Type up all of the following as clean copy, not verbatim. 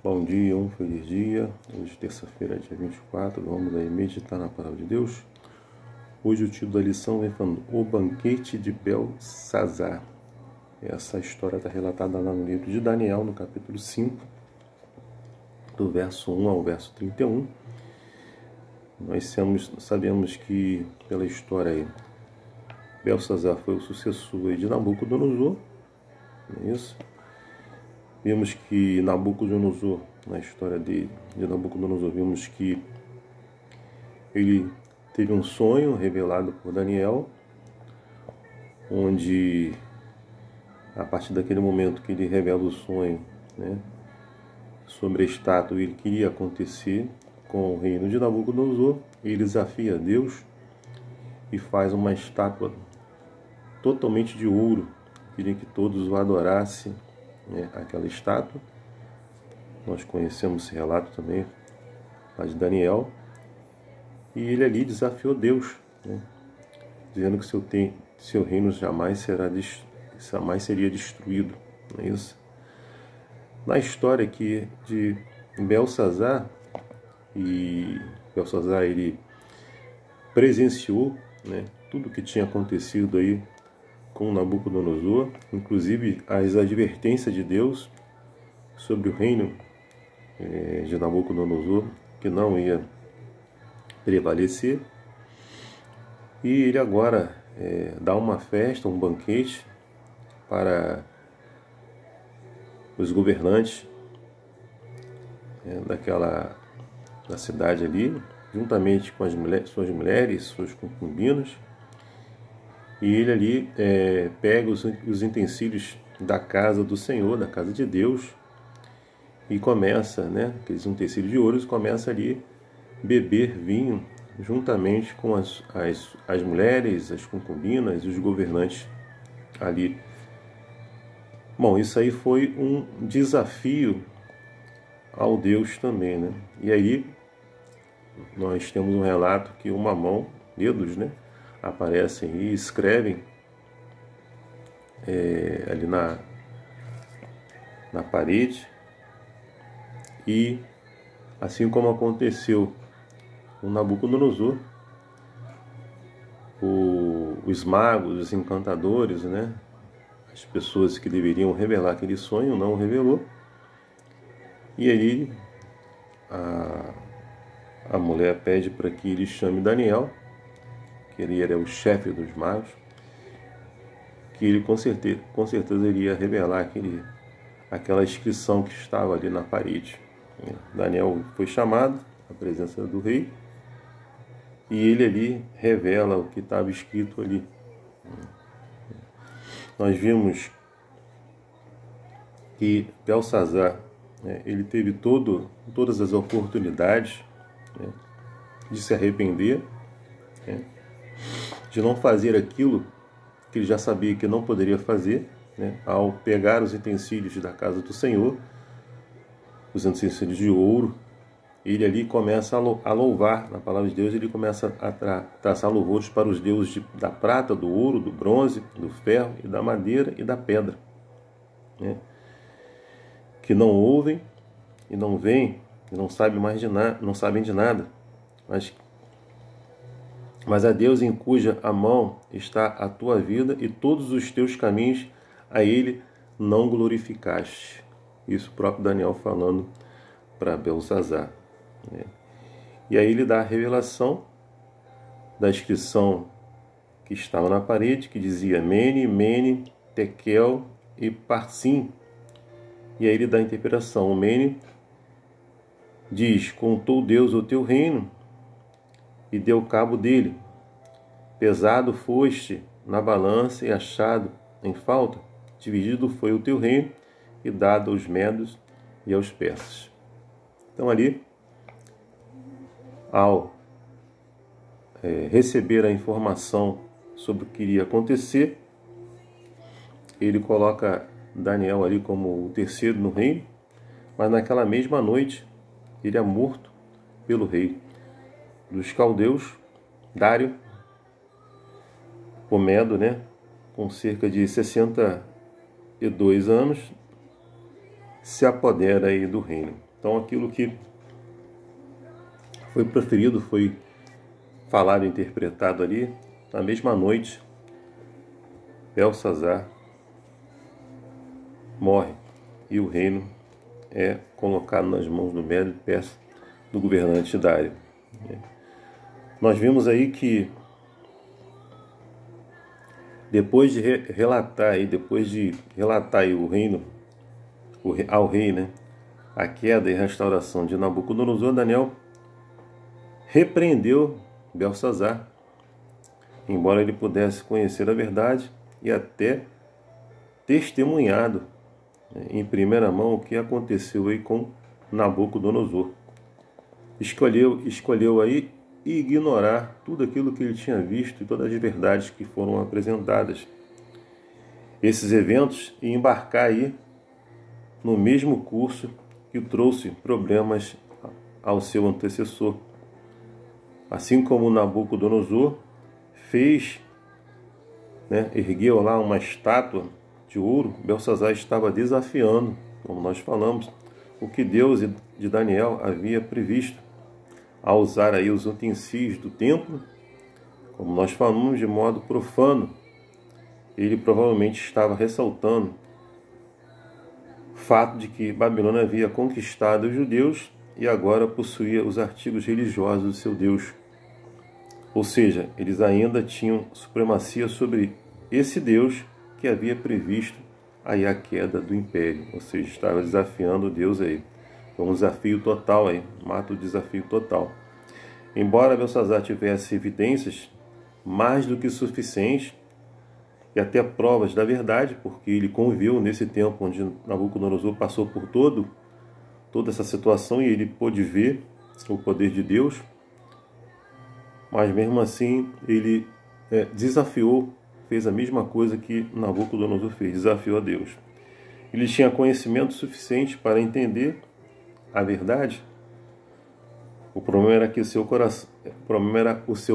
Bom dia, um feliz dia. Hoje, terça-feira, dia 24, vamos aí meditar na Palavra de Deus. Hoje o título da lição vem falando O Banquete de Belsazar. Essa história está relatada lá no livro de Daniel, no capítulo 5, do verso 1 ao verso 31. Nós sabemos que, pela história aí, Belsazar foi o sucessor de Nabucodonosor, não é isso? Vimos que Nabucodonosor, na história de Nabucodonosor, vimos que ele teve um sonho revelado por Daniel, onde, a partir daquele momento que ele revela o sonho, né, sobre a estátua, ele queria acontecer com o reino de Nabucodonosor, ele desafia Deus e faz uma estátua totalmente de ouro, queria que todos o adorassem, né, aquela estátua. Nós conhecemos esse relato também lá de Daniel, e ele ali desafiou Deus, né, dizendo que seu reino jamais seria destruído, não é isso? Na história aqui de Belsazar, e Belsazar ele presenciou, né, tudo que tinha acontecido aí com Nabucodonosor, inclusive as advertências de Deus sobre o reino de Nabucodonosor, que não ia prevalecer. E ele agora dá uma festa, um banquete para os governantes da cidade ali, juntamente com suas mulheres, suas concubinas. E ele ali pega os utensílios da casa do Senhor, da casa de Deus, e começa, né, aqueles utensílios de ouro, começa ali beber vinho juntamente com as mulheres, as concubinas e os governantes ali. Bom, isso aí foi um desafio ao Deus também, né? E aí nós temos um relato que uma mão, dedos, né, aparecem e escrevem ali na parede. E assim como aconteceu com Nabucodonosor, os magos, os encantadores, né, as pessoas que deveriam revelar aquele sonho não revelou. E aí a mulher pede para que ele chame Daniel, que ele era o chefe dos magos, que ele com certeza iria revelar aquela inscrição que estava ali na parede. Daniel foi chamado à presença do rei e ele ali revela o que estava escrito ali. Nós vimos que Belsazar, ele teve todas as oportunidades, né, de se arrepender, né, de não fazer aquilo que ele já sabia que não poderia fazer, né, ao pegar os utensílios da casa do Senhor, os utensílios de ouro. Ele ali começa a louvar, na palavra de Deus, ele começa a traçar louvores para os deuses da prata, do ouro, do bronze, do ferro, e da madeira e da pedra, né, que não ouvem e não veem, e não sabem de nada, mas a Deus em cuja a mão está a tua vida e todos os teus caminhos a Ele não glorificaste. Isso o próprio Daniel falando para Belsazar, né? E aí ele dá a revelação da inscrição que estava na parede, que dizia Mene, Mene, Tekel e Parsim. E aí ele dá a interpretação. O Mene diz: contou Deus o teu reino e deu cabo dele. Pesado foste na balança e achado em falta. Dividido foi o teu reino e dado aos medos e aos persas. Então ali, ao receber a informação sobre o que iria acontecer, ele coloca Daniel ali como o terceiro no reino, mas naquela mesma noite ele é morto pelo rei dos caldeus, Dário, o Medo, né, com cerca de 62 anos, se apodera aí do reino. Então aquilo que foi proferido, foi falado e interpretado ali, na mesma noite, Belsazar morre e o reino é colocado nas mãos do médio persa, do governante Dário. Nós vimos aí que depois de relatar aí o reino ao rei, né, a queda e restauração de Nabucodonosor, Daniel repreendeu Belsazar, embora ele pudesse conhecer a verdade e até testemunhado, né, em primeira mão o que aconteceu aí com Nabucodonosor. Escolheu aí ignorar tudo aquilo que ele tinha visto e todas as verdades que foram apresentadas. Esses eventos e embarcar aí no mesmo curso que trouxe problemas ao seu antecessor. Assim como Nabucodonosor fez, né, ergueu lá uma estátua de ouro, Belsazar estava desafiando, como nós falamos, o que Deus de Daniel havia previsto, ao usar aí os utensílios do templo, como nós falamos, de modo profano. Ele provavelmente estava ressaltando o fato de que Babilônia havia conquistado os judeus e agora possuía os artigos religiosos do seu Deus. Ou seja, eles ainda tinham supremacia sobre esse Deus que havia previsto aí a queda do império. Ou seja, estava desafiando Deus aí. Foi um desafio total aí, mata o desafio total. Embora Belsazar tivesse evidências mais do que suficientes e até provas da verdade, porque ele conviveu nesse tempo onde Nabucodonosor passou por toda essa situação e ele pôde ver o poder de Deus, mas mesmo assim ele desafiou, fez a mesma coisa que Nabucodonosor fez, desafiou a Deus. Ele tinha conhecimento suficiente para entender a verdade. O problema era que o seu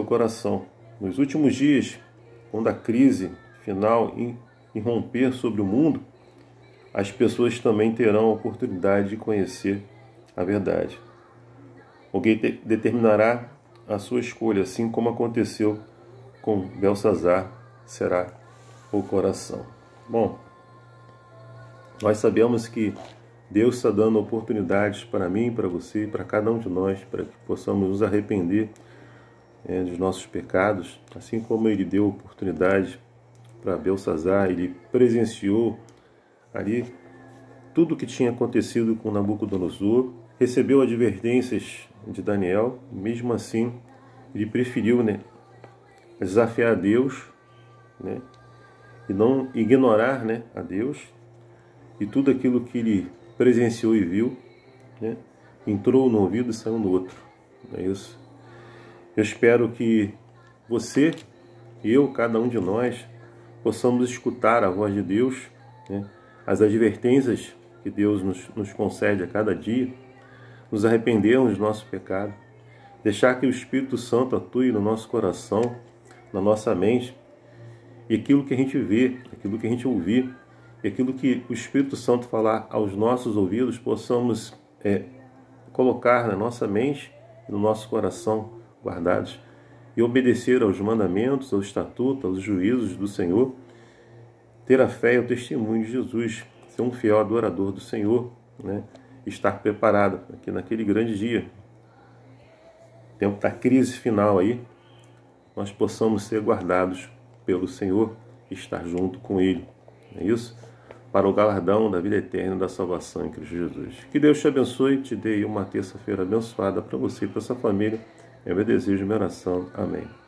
coração. Nos últimos dias, quando a crise final irromper sobre o mundo, as pessoas também terão a oportunidade de conhecer a verdade. Alguém determinará a sua escolha, assim como aconteceu com Belsazar, será o coração. Bom, nós sabemos que Deus está dando oportunidades para mim, para você, para cada um de nós, para que possamos nos arrepender dos nossos pecados, assim como Ele deu oportunidade para Belsazar. Ele presenciou ali tudo o que tinha acontecido com Nabucodonosor, recebeu advertências de Daniel, mesmo assim ele preferiu, né, desafiar a Deus, né, e não ignorar, né, a Deus, e tudo aquilo que ele presenciou e viu, né, entrou no ouvido e saiu no outro. Não é isso? Eu espero que você, eu, cada um de nós, possamos escutar a voz de Deus, né, as advertências que Deus nos concede a cada dia, nos arrependermos do nosso pecado, deixar que o Espírito Santo atue no nosso coração, na nossa mente, e aquilo que a gente vê, aquilo que a gente ouvir, e aquilo que o Espírito Santo falar aos nossos ouvidos, possamos colocar na nossa mente e no nosso coração guardados, e obedecer aos mandamentos, aos estatutos, aos juízos do Senhor, ter a fé e o testemunho de Jesus, ser um fiel adorador do Senhor, né? Estar preparado aqui naquele grande dia, tempo da crise final aí, nós possamos ser guardados pelo Senhor e estar junto com Ele, não é isso? Para o galardão da vida eterna e da salvação em Cristo Jesus. Que Deus te abençoe e te dê uma terça-feira abençoada para você e para sua família. É o meu desejo e minha oração. Amém.